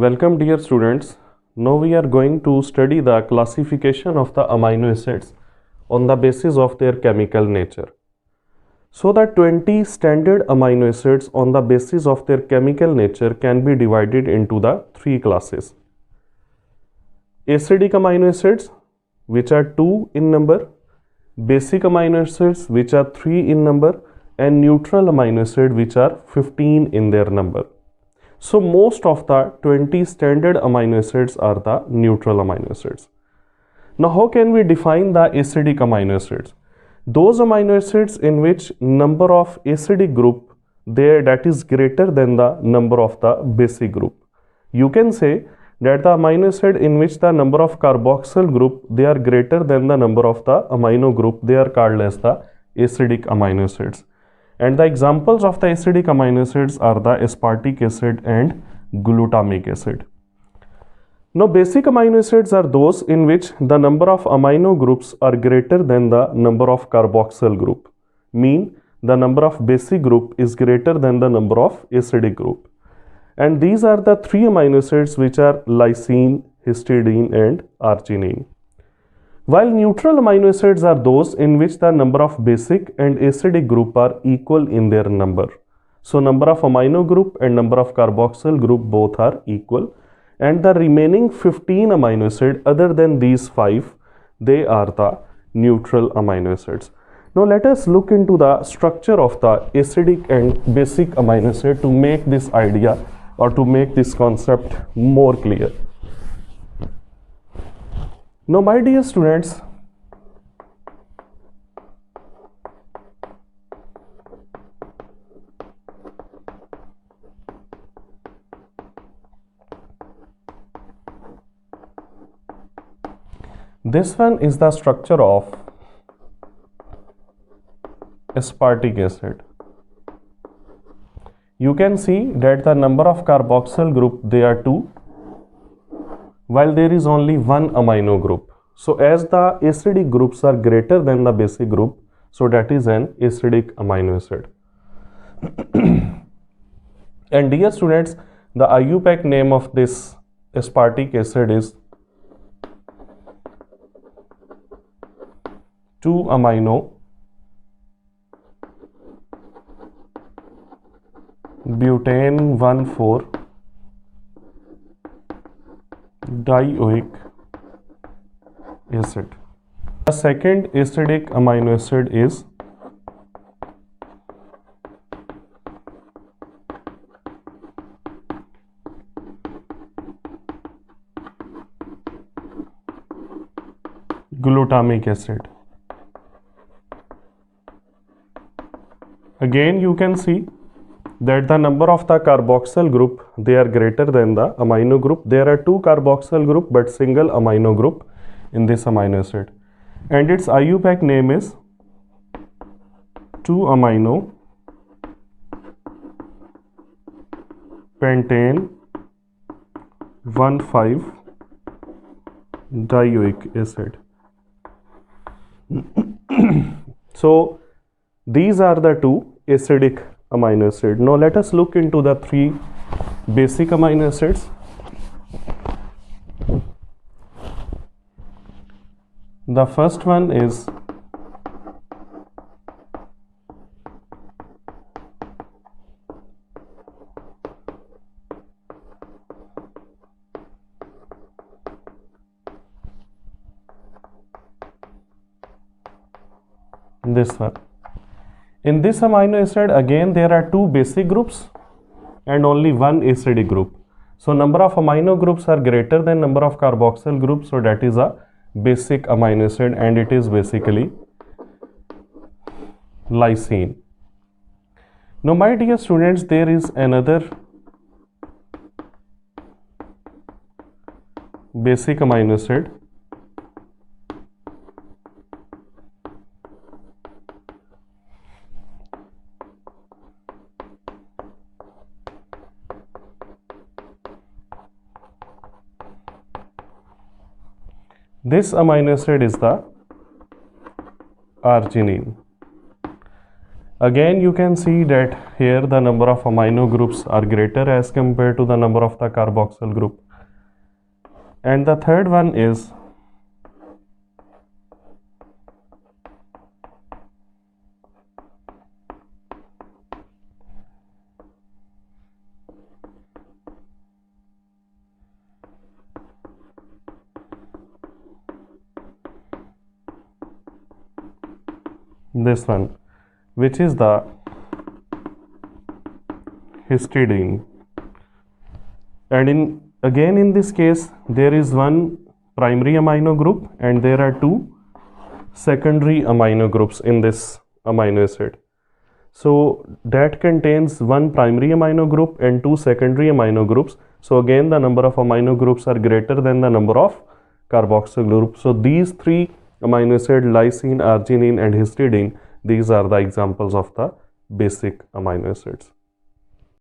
Welcome dear students. Now we are going to study the classification of the amino acids on the basis of their chemical nature. So the 20 standard amino acids on the basis of their chemical nature can be divided into the three classes. Acidic amino acids, which are 2 in number, basic amino acids, which are 3 in number, and neutral amino acids, which are 15 in their number. So most of the 20 standard amino acids are the neutral amino acids. Now how can we define the acidic amino acids? Those amino acids in which number of acidic group that is greater than the number of the basic group. You can say that the amino acid in which the number of carboxyl group they are greater than the number of the amino group, they are called as the acidic amino acids. And the examples of the acidic amino acids are the aspartic acid and glutamic acid. Now basic amino acids are those in which the number of amino groups are greater than the number of carboxyl group. Mean the number of basic group is greater than the number of acidic group. And these are the three amino acids which are lysine, histidine and arginine. While neutral amino acids are those in which the number of basic and acidic group are equal in their number. So number of amino group and number of carboxyl group both are equal, and the remaining 15 amino acid other than these 5, they are the neutral amino acids. Now let us look into the structure of the acidic and basic amino acid to make this idea or to make this concept more clear. Now my dear students, this one is the structure of aspartic acid. You can see that the number of carboxyl group they are 2, while there is only one amino group. So as the acidic groups are greater than the basic group, so that is an acidic amino acid. And dear students, the IUPAC name of this aspartic acid is 2-amino butane 1,4 dioic acid. The second acidic amino acid is glutamic acid. Again you can see that the number of the carboxyl group they are greater than the amino group. There are 2 carboxyl group but single amino group in this amino acid, and its IUPAC name is 2-amino pentane 1,5 dioic acid. So these are the 2 acidic amino acids. Now let us look into the 3 basic amino acids. The first one is this one. In this amino acid again there are 2 basic groups and only one acidic group. So number of amino groups are greater than number of carboxyl groups, so that is a basic amino acid and it is basically lysine. Now my dear students, there is another basic amino acid This amino acid is the arginine. Again, you can see that here the number of amino groups are greater as compared to the number of the carboxyl group. And the third one is this one, which is the histidine. And in this case there is one primary amino group and there are two secondary amino groups in this amino acid. So that contains one primary amino group and two secondary amino groups. So again the number of amino groups are greater than the number of carboxyl groups. So these three amino acid, lysine, arginine and histidine, these are the examples of the basic amino acids.